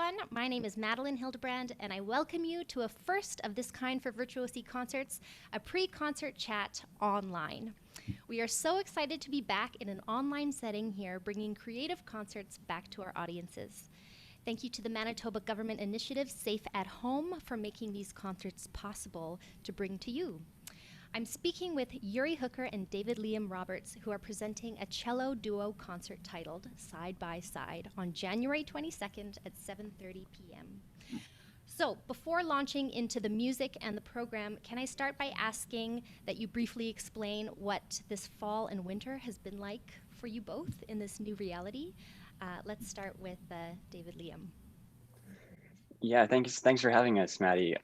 everyone. My name is Madeline Hildebrand, and I welcome you to a first of this kind for Virtuosi concerts, a pre-concert chat online. We are so excited to be back in an online setting here, bringing creative concerts back to our audiences. Thank you to the Manitoba Government Initiative Safe at Home for making these concerts possible to bring to you. I'm speaking with Yuri Hooker and David Liam Roberts, who are presenting a cello duo concert titled Side by Side on January 22nd at 7:30 p.m. So, before launching into the music and the program, can I start by asking that you briefly explain what this fall and winter has been like for you both in this new reality? Let's start with David Liam. Yeah, thanks for having us, Maddie.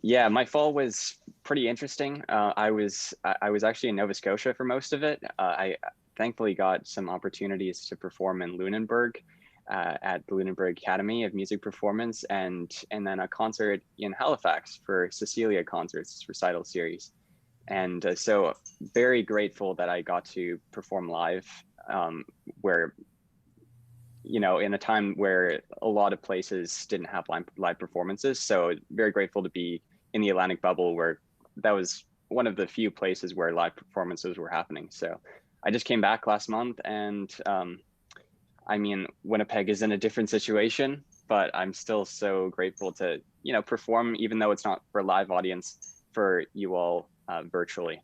Yeah, my fall was pretty interesting. I was actually in Nova Scotia for most of it. I thankfully got some opportunities to perform in Lunenburg at the Lunenburg Academy of Music Performance, and then a concert in Halifax for Cecilia Concerts recital series. And so very grateful that I got to perform live, where in a time where a lot of places didn't have live performances. So very grateful to be in the Atlantic bubble where that was one of the few places where live performances were happening. So I just came back last month, and I mean, Winnipeg is in a different situation, but I'm still so grateful to, perform, even though it's not for a live audience, for you all virtually.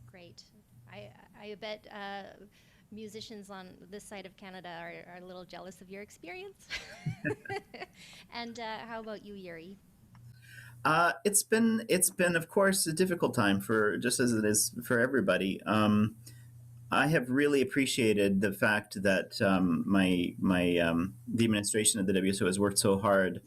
Great. I bet musicians on this side of Canada are a little jealous of your experience. And how about you, Yuri? It's been of course a difficult time for just as it is for everybody. I have really appreciated the fact that my the administration of the WSO has worked so hard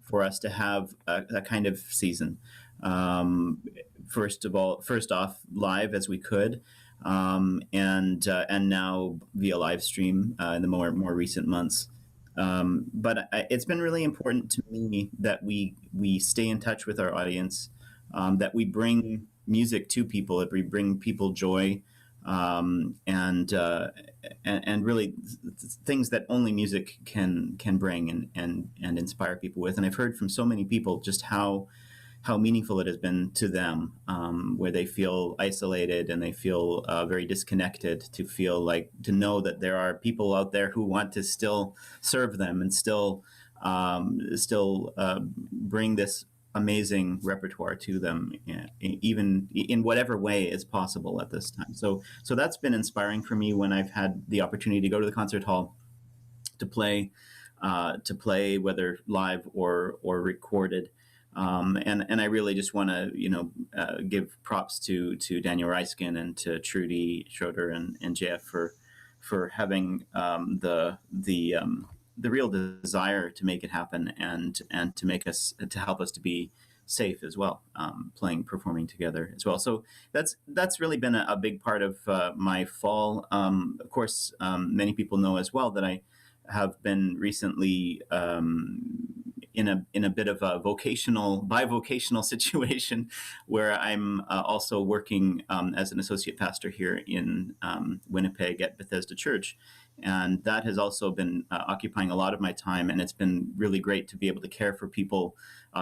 for us to have a kind of season. Um, first off, live as we could, and now via live stream in the more recent months. But it's been really important to me that we stay in touch with our audience, that we bring music to people, that we bring people joy, and really things that only music can bring and inspire people with. And I've heard from so many people just how meaningful it has been to them, where they feel isolated and they feel very disconnected, to know that there are people out there who want to still serve them and still bring this amazing repertoire to them, even in whatever way is possible at this time. So that's been inspiring for me when I've had the opportunity to go to the concert hall to play, whether live or recorded. And I really just want to give props to Daniel Reiskin and to Trudy Schroeder and JF for having the real desire to make it happen and to help us to be safe as well, performing together as well. So that's really been a big part of my fall. Of course, many people know as well that I have been recently in a bit of a bivocational situation where I'm also working as an associate pastor here in Winnipeg at Bethesda Church. And that has also been occupying a lot of my time, and it's been really great to be able to care for people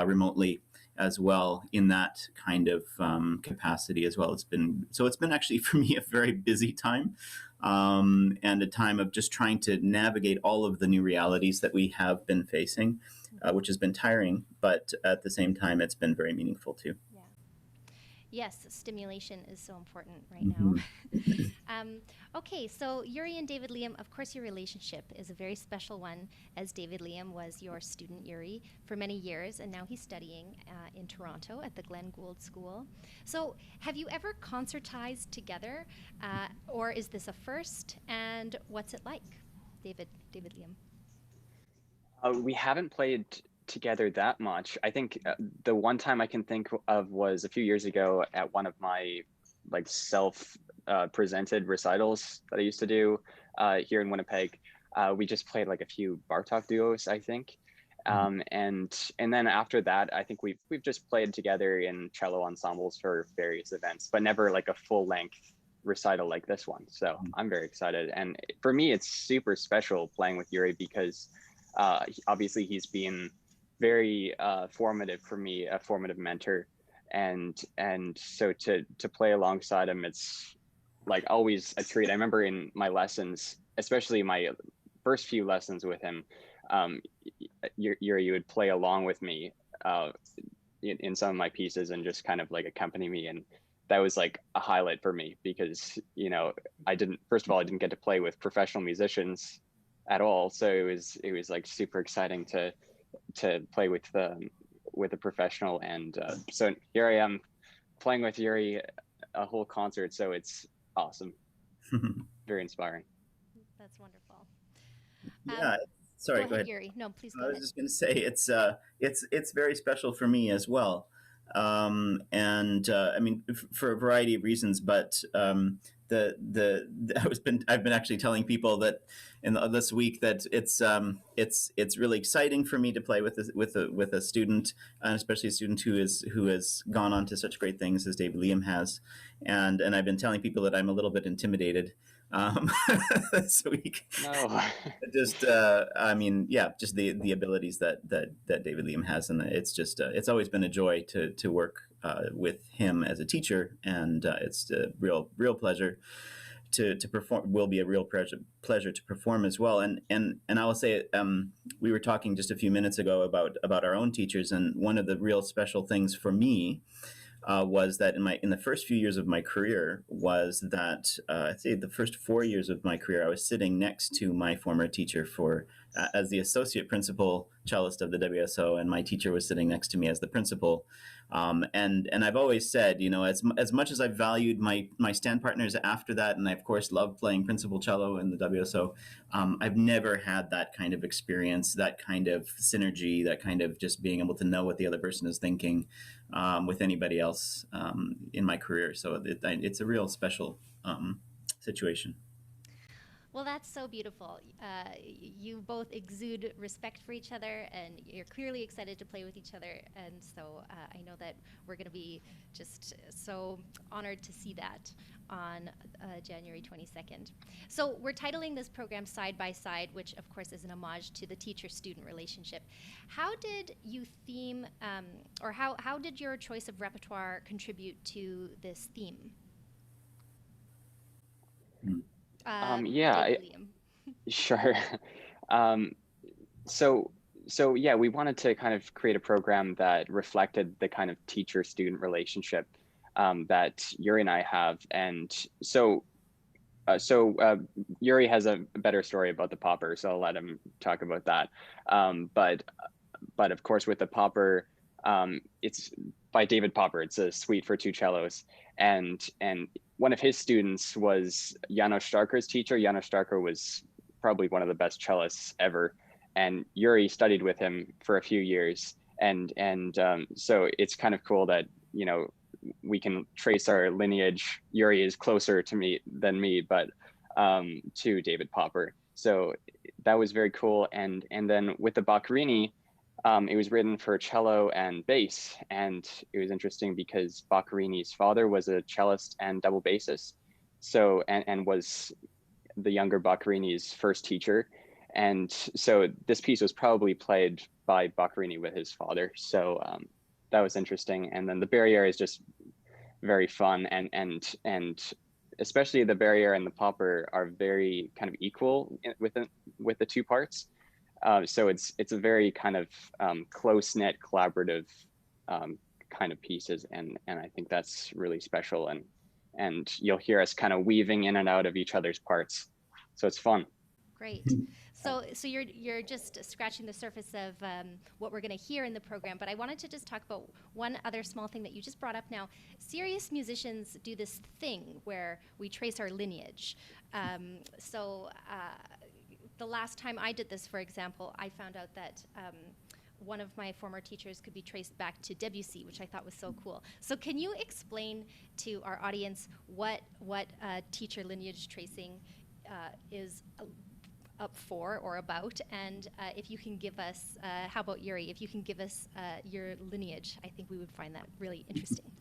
remotely as well in that kind of capacity as well. It's been actually for me a very busy time, and a time of just trying to navigate all of the new realities that we have been facing, which has been tiring, but at the same time, it's been very meaningful too. Yeah. Yes, stimulation is so important right Mm-hmm. now. Okay, so Yuri and David Liam, of course your relationship is a very special one, as David Liam was your student, Yuri, for many years, and now he's studying in Toronto at the Glenn Gould School. So have you ever concertized together, or is this a first, and what's it like? David Liam. We haven't played together that much. I think the one time I can think of was a few years ago at one of my self presented recitals that I used to do here in Winnipeg. We just played a few Bartok duos, I think. And then after that, I think we've just played together in cello ensembles for various events, but never a full length recital like this one. So I'm very excited. And for me, it's super special playing with Yuri because Obviously, he's been very formative for me, a formative mentor, and so to play alongside him, it's like always a treat. I remember in my lessons, especially my first few lessons with him, um, you would play along with me uh, in some of my pieces and just kind of like accompany me, and that was like a highlight for me because I didn't first of all I didn't get to play with professional musicians at all, so it was like super exciting to play with a professional, and so here I am playing with Yuri a whole concert, so it's awesome, very inspiring. That's wonderful. Yeah. Go Sorry, go ahead, ahead. Yuri. No, please I go was ahead. just going to say it's very special for me as well, and I mean for a variety of reasons. But I've been actually telling people that this week that it's really exciting for me to play with a student, and especially a student who has gone on to such great things as David Liam has, and I've been telling people that I'm a little bit intimidated this week. No. Just I mean, yeah, just the abilities that David Liam has, and it's just it's always been a joy to work with him as a teacher, and it's a real pleasure to perform. Will be a real pleasure to perform as well. And I will say, we were talking just a few minutes ago about our own teachers, and one of the real special things for me was that in the first few years of my career was that I'd say the first 4 years of my career I was sitting next to my former teacher for as the associate principal cellist of the WSO, and my teacher was sitting next to me as the principal. And I've always said, as much as I've valued my stand partners after that, and I of course love playing principal cello in the WSO, I've never had that kind of experience, that kind of synergy, that kind of just being able to know what the other person is thinking with anybody else in my career. So it's a real special situation. Well, that's so beautiful. You both exude respect for each other, and you're clearly excited to play with each other. And so I know that we're going to be just so honored to see that on January 22nd. So we're titling this program Side by Side, which of course is an homage to the teacher-student relationship. How did you theme, or how did your choice of repertoire contribute to this theme? Yeah, David Liam. sure. um, so yeah, we wanted to kind of create a program that reflected the kind of teacher-student relationship that Yuri and I have, and Yuri has a better story about the popper, so I'll let him talk about that. But of course, with the popper, it's by David Popper. It's a suite for two cellos, and one of his students was Janos Starker's teacher. Janos Starker was probably one of the best cellists ever, and Yuri studied with him for a few years, and so it's kind of cool that we can trace our lineage. Yuri is closer to me than me, but to David Popper. So that was very cool. And then with the Baccarini, it was written for cello and bass, and it was interesting because Baccarini's father was a cellist and double bassist, so and was the younger Baccarini's first teacher, and so this piece was probably played by Baccarini with his father. So that was interesting. And then the barrier is just very fun, and especially the barrier and the popper are very kind of equal with the two parts. So it's a very kind of close knit, collaborative kind of pieces, and I think that's really special. And you'll hear us kind of weaving in and out of each other's parts, so it's fun. Great. So you're just scratching the surface of what we're going to hear in the program, but I wanted to just talk about one other small thing that you just brought up now. Serious musicians do this thing where we trace our lineage. The last time I did this, for example, I found out that one of my former teachers could be traced back to Debussy, which I thought was so cool. So can you explain to our audience what teacher lineage tracing is up for or about, and if you can give us, how about Yuri, if you can give us your lineage, I think we would find that really interesting.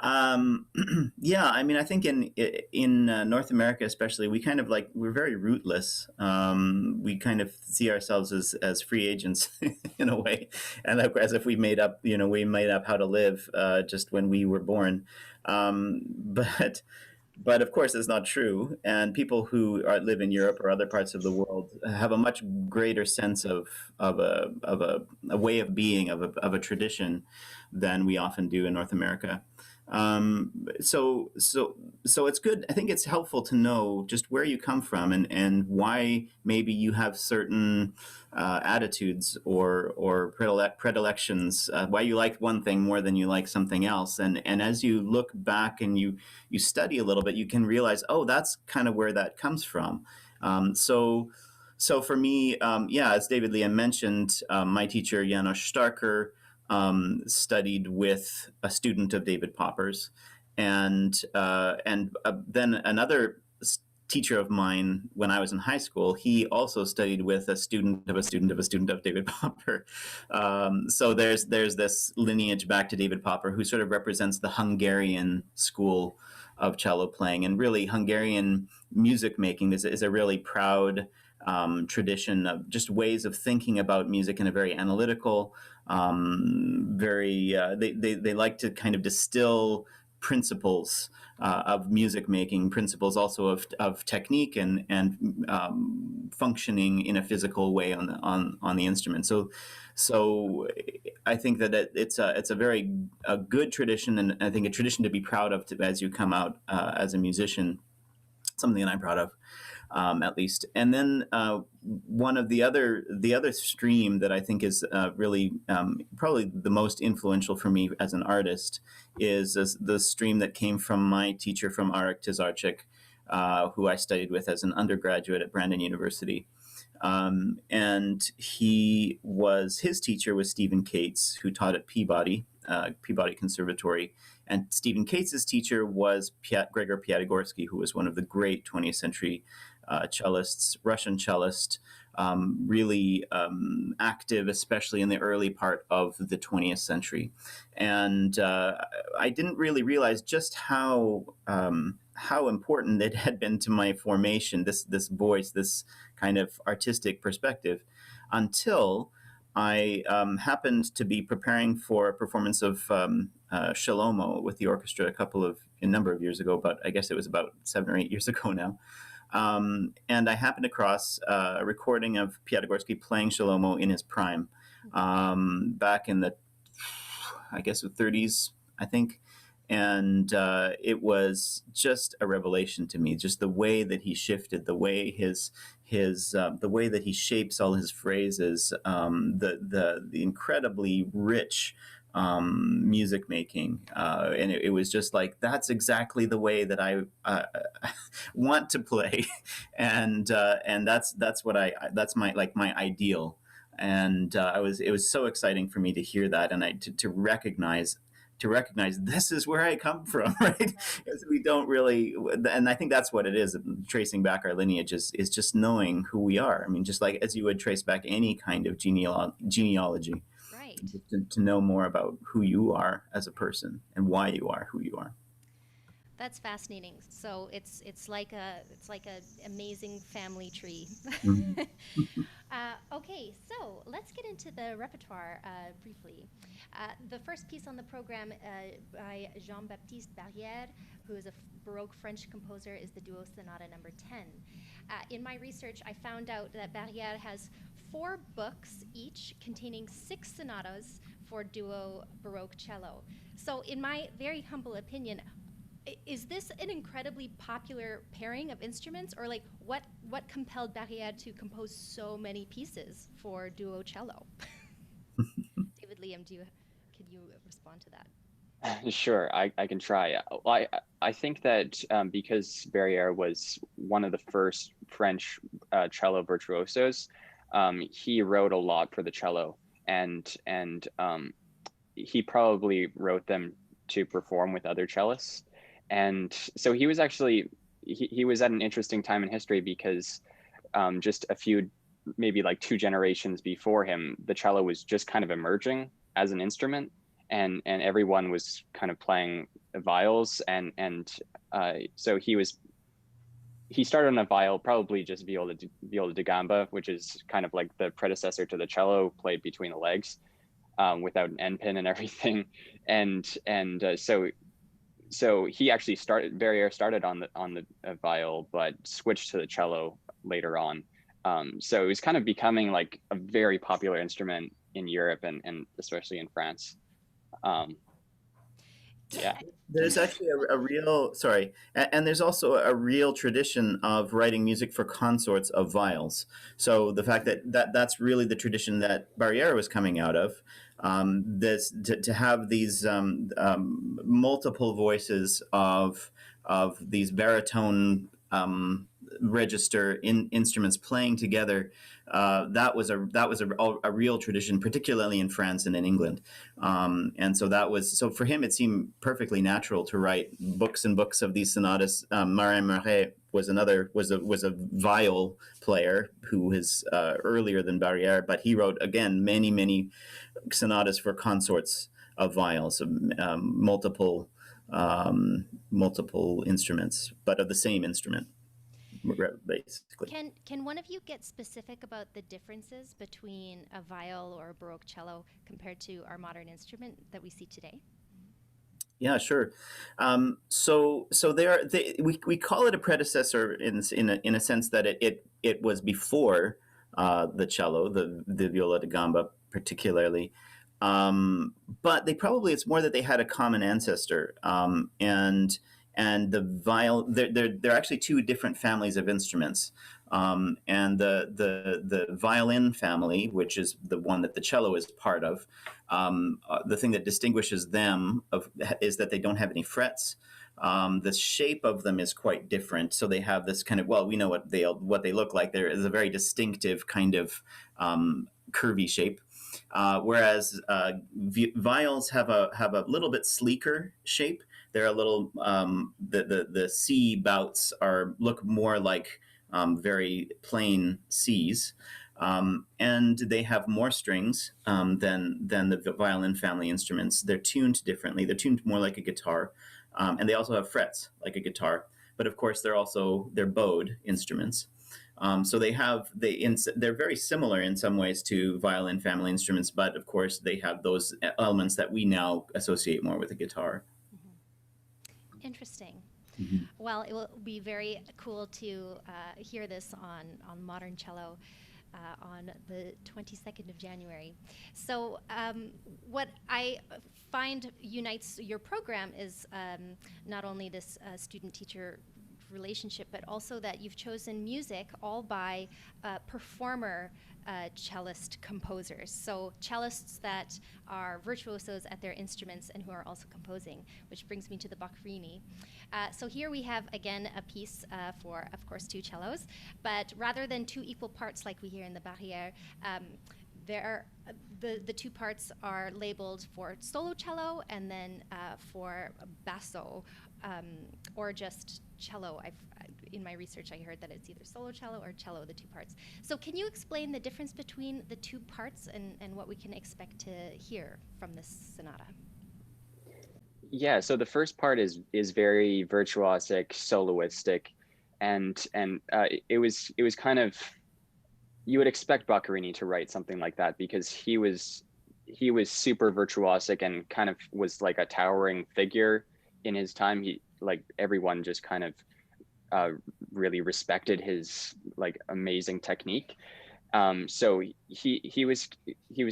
Yeah, I mean, I think in North America, especially, we kind of like we're very rootless. We kind of see ourselves as free agents in a way, and as if we made up how to live just when we were born. But of course, it's not true. And people who live in Europe or other parts of the world have a much greater sense of a way of being, of a tradition, than we often do in North America. So it's good. I think it's helpful to know just where you come from and why maybe you have certain attitudes or predilections, why you like one thing more than you like something else. And as you look back and you study a little bit, you can realize, oh, that's kind of where that comes from. So for me, yeah, as David Liam mentioned, my teacher Janos Starker studied with a student of David Popper's, and then another teacher of mine when I was in high school. He also studied with a student of a student of a student of David Popper. So there's this lineage back to David Popper, who sort of represents the Hungarian school of cello playing, and really Hungarian music making is a really proud tradition of just ways of thinking about music in a very analytical, they like to kind of distill principles of music making, principles also of technique and functioning in a physical way on the instrument. So I think that it's a very good tradition, and I think a tradition to be proud of as you come out as a musician. Something that I'm proud of. At least. And then one of the other stream that I think is really probably the most influential for me as an artist is the stream that came from my teacher from Arek Tizarczyk, who I studied with as an undergraduate at Brandon University. And his teacher was Stephen Cates, who taught at Peabody Conservatory. And Stephen Cates' teacher was Gregor Piatigorsky, who was one of the great 20th century cellists, Russian cellist, really active, especially in the early part of the 20th century. And I didn't really realize just how important it had been to my formation, this voice, this kind of artistic perspective, until I happened to be preparing for a performance of Shalomo with the orchestra a number of years ago, but I guess it was about 7 or 8 years ago now. And I happened across a recording of Piatigorsky playing Shalomo in his prime, back in the, I guess, the 30s, I think. And it was just a revelation to me, just the way that he shifted, the way the way that he shapes all his phrases, the incredibly rich music making, and it was just like, that's exactly the way that I want to play, and that's my ideal, and it was so exciting for me to hear that, and to recognize this is where I come from, right? Because we don't really, and I think that's what it is. Tracing back our lineage is just knowing who we are. I mean, just like as you would trace back any kind of genealogy, Right. to know more about who you are as a person and why you are who you are. That's fascinating. So it's like a amazing family tree. Mm-hmm. Okay, so let's get into the repertoire briefly. The first piece on the program by Jean-Baptiste Barrière, who is a Baroque French composer, is the Duo Sonata Number 10. In my research, I found out that Barrière has 4 books each containing 6 sonatas for duo Baroque cello. So in my very humble opinion, is this an incredibly popular pairing of instruments, or like what compelled Barrière to compose so many pieces for duo cello? David Liam, can you respond to that? Sure, I can try. Well, I think that because Barrière was one of the first French cello virtuosos, he wrote a lot for the cello, and he probably wrote them to perform with other cellists. And so he was actually, he was at an interesting time in history, because just a few, maybe like 2 generations before him, the cello was just kind of emerging as an instrument. and everyone was kind of playing viols, and so he started on a viol, probably just viola da gamba, which is kind of like the predecessor to the cello, played between the legs, without an end pin and everything. So he actually Barriere started on the viol, but switched to the cello later on. So it was kind of becoming like a very popular instrument in Europe, and especially in France. Yeah. There's actually a real, sorry, and there's also a real tradition of writing music for consorts of viols. So the fact that's really the tradition that Barriere was coming out of, this to have these multiple voices of these baritone register instruments playing together. That was a real tradition, particularly in France and in England. And so for him, it seemed perfectly natural to write books and books of these sonatas. Marin Marais was a viol player who was earlier than Barriere, but he wrote again many sonatas for consorts of viols, multiple instruments, but of the same instrument, basically. Can one of you get specific about the differences between a viol or a Baroque cello compared to our modern instrument that we see today? Yeah, sure. So we call it a predecessor in a sense that it was before the cello, the viola da gamba particularly. But it's more that they had a common ancestor, and the viol. They're actually two different families of instruments. And the violin family, which is the one that the cello is part of, the thing that distinguishes them is that they don't have any frets. The shape of them is quite different. So they have this kind of, well, we know what they look like. There is a very distinctive kind of curvy shape. Whereas viols have a little bit sleeker shape. They're a little the C bouts look more like very plain Cs, and they have more strings than the violin family instruments. They're tuned differently. They're tuned more like a guitar, and they also have frets like a guitar. But of course, they're bowed instruments. So they're very similar in some ways to violin family instruments, but of course they have those elements that we now associate more with a guitar. Mm-hmm. Interesting. Mm-hmm. Well, it will be very cool to hear this on Modern Cello on the 22nd of January. So what I find unites your program is not only this student-teacher relationship, but also that you've chosen music all by performer cellist composers. So cellists that are virtuosos at their instruments and who are also composing, which brings me to the Baccarini. So here we have, again, a piece for, of course, two cellos, but rather than two equal parts like we hear in the Barriere, the two parts are labeled for solo cello and then for basso, or just cello. In my research, I heard that it's either solo cello or cello, the two parts. So can you explain the difference between the two parts and what we can expect to hear from this sonata? Yeah, so the first part is very virtuosic, soloistic, and it was kind of, you would expect Baccarini to write something like that because he was super virtuosic and kind of was like a towering figure in his time. He, like, everyone just kind of really respected his like amazing technique. So he was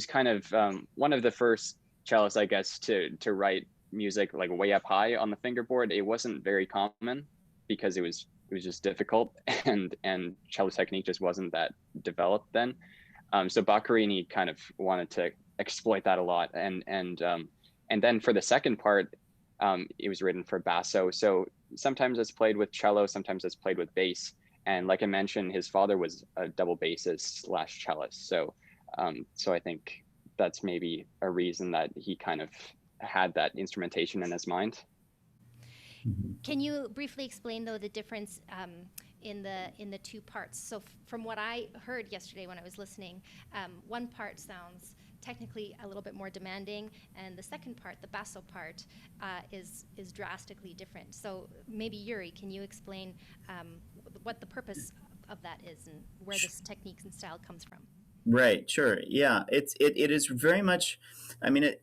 kind of one of the first cellists, I guess, to write music like way up high on the fingerboard. It wasn't very common because it was just difficult, and cello technique just wasn't that developed then. So Baccarini kind of wanted to exploit that a lot, and then for the second part, it was written for basso. So sometimes it's played with cello, sometimes it's played with bass. And like I mentioned, his father was a double bassist / cellist. So I think that's maybe a reason that he kind of had that instrumentation in his mind. Can you briefly explain, though, the difference in the two parts? So from what I heard yesterday when I was listening, one part sounds technically a little bit more demanding, and the second part, the basso part, is drastically different. So maybe Yuri, can you explain what the purpose of that is and where this technique and style comes from? Right, sure. Yeah, it is very much. I mean,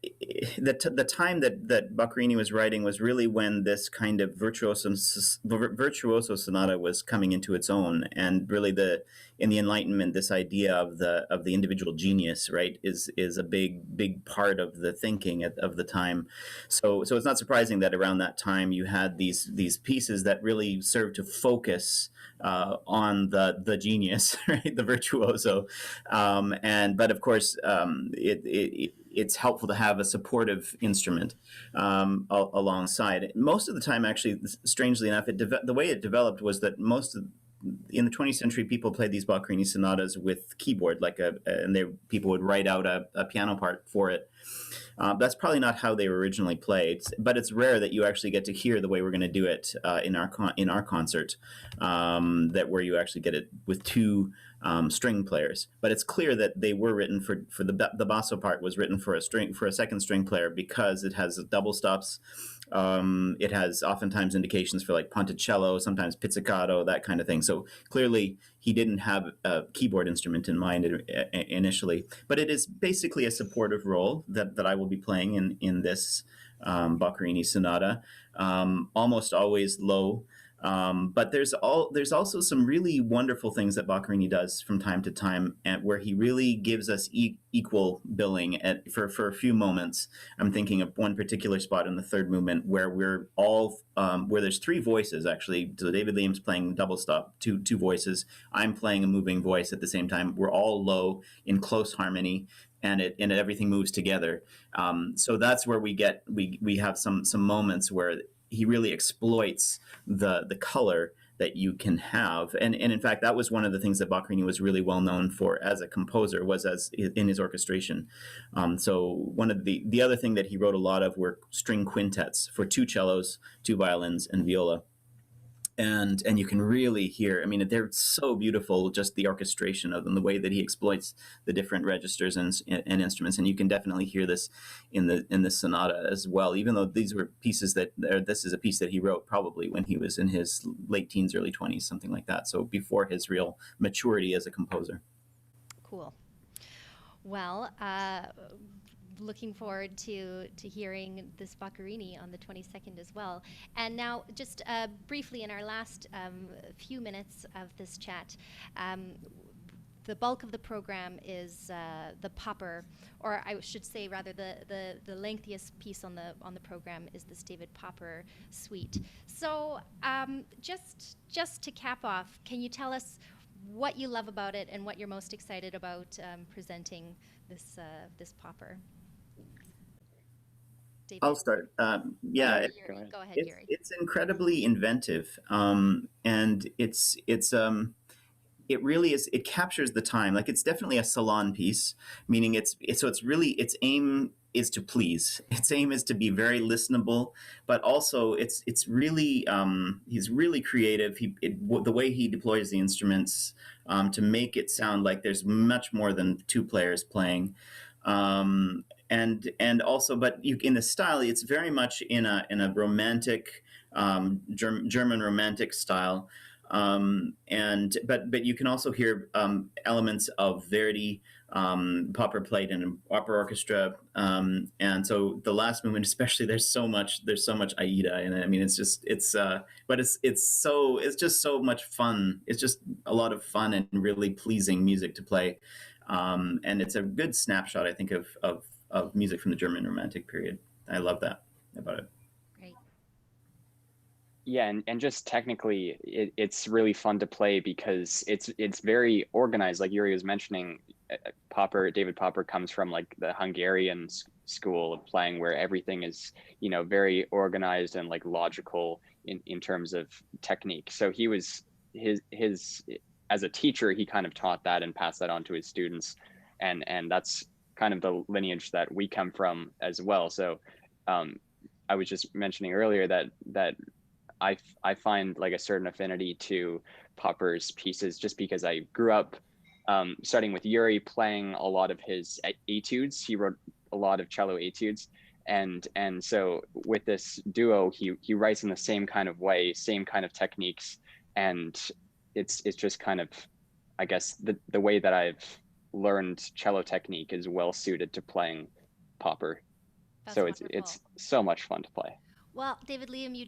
the time that Baccarini was writing was really when this kind of virtuoso sonata was coming into its own, and really in the Enlightenment, this idea of the individual genius, right, is a big part of the thinking of the time. So it's not surprising that around that time you had these pieces that really served to focus on the genius, right, the virtuoso. But of course, it's helpful to have a supportive instrument alongside. Most of the time, actually, strangely enough, the way it developed was that in the 20th century, people played these Baccarini sonatas with keyboard, people would write out a piano part for it. That's probably not how they were originally played, but it's rare that you actually get to hear the way we're going to do it in our concert, where you actually get it with two string players. But it's clear that they were written for the basso part was written for a second string player because it has double stops. It has oftentimes indications for like ponticello, sometimes pizzicato, that kind of thing. So clearly he didn't have a keyboard instrument in mind initially, but it is basically a supportive role that I will be playing in this Baccarini sonata, almost always low. But there's also some really wonderful things that Baccarini does from time to time, where he really gives us equal billing for a few moments. I'm thinking of one particular spot in the third movement where we're all where there's three voices actually. So David Liam's playing double stop, two voices. I'm playing a moving voice at the same time. We're all low in close harmony, and everything moves together. So that's where we have some moments where he really exploits the color that you can have, and in fact that was one of the things that Baccarini was really well known for as a composer, was as in his orchestration. So one of the other thing that he wrote a lot of were string quintets for two cellos, two violins, and viola. And you can really hear, I mean, they're so beautiful, just the orchestration of them, the way that he exploits the different registers and instruments. And you can definitely hear this in the sonata as well, even though these were pieces this is a piece that he wrote probably when he was in his late teens, early 20s, something like that. So before his real maturity as a composer. Cool. Well, looking forward to hearing this Baccarini on the 22nd as well. And now, just briefly, in our last few minutes of this chat, the bulk of the program is the Popper, or I should say rather the lengthiest piece on the program is this David Popper suite. So just to cap off, can you tell us what you love about it and what you're most excited about presenting this Popper? David? I'll start. Yeah, Go ahead, Yuri. It's incredibly inventive, and it really is. It captures the time. Like, it's definitely a salon piece, meaning its aim is to please. Its aim is to be very listenable, but also it's really he's really creative. The way he deploys the instruments to make it sound like there's much more than two players playing. And also, but in the style, it's very much in a romantic German romantic style, but you can also hear elements of Verdi. Popper played in an opera orchestra, and so the last movement, especially, there's so much Aida in it. I mean, it's just so much fun. It's just a lot of fun and really pleasing music to play, and it's a good snapshot, I think, of music from the German Romantic period. I love that about it. Great. Yeah, and just technically, it's really fun to play because it's very organized. Like Yuri was mentioning, David Popper comes from like the Hungarian school of playing, where everything is, very organized and like logical in terms of technique. So he was his as a teacher, he kind of taught that and passed that on to his students, and that's kind of the lineage that we come from as well. So I was just mentioning earlier that I find like a certain affinity to Popper's pieces just because I grew up starting with Yuri playing a lot of his etudes. He wrote a lot of cello etudes. And so with this duo, he writes in the same kind of way, same kind of techniques. And it's just kind of, I guess, the way that I've learned cello technique is well suited to playing Popper. That's So wonderful. it's so much fun to play. Well, David Liam, you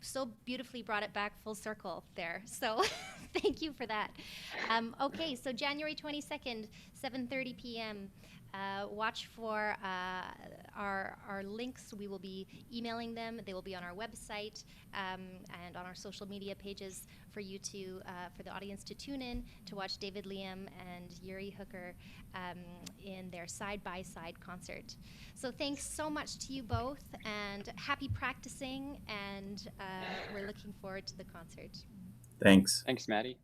so beautifully brought it back full circle there. So thank you for that. Okay, so January 22nd, 7:30 p.m. Watch for our links. We will be emailing them. They will be on our website and on our social media pages for you to, for the audience to tune in to watch David Liam and Yuri Hooker in their side-by-side concert. So thanks so much to you both, and happy practicing, and we're looking forward to the concert. Thanks. Thanks, Maddie.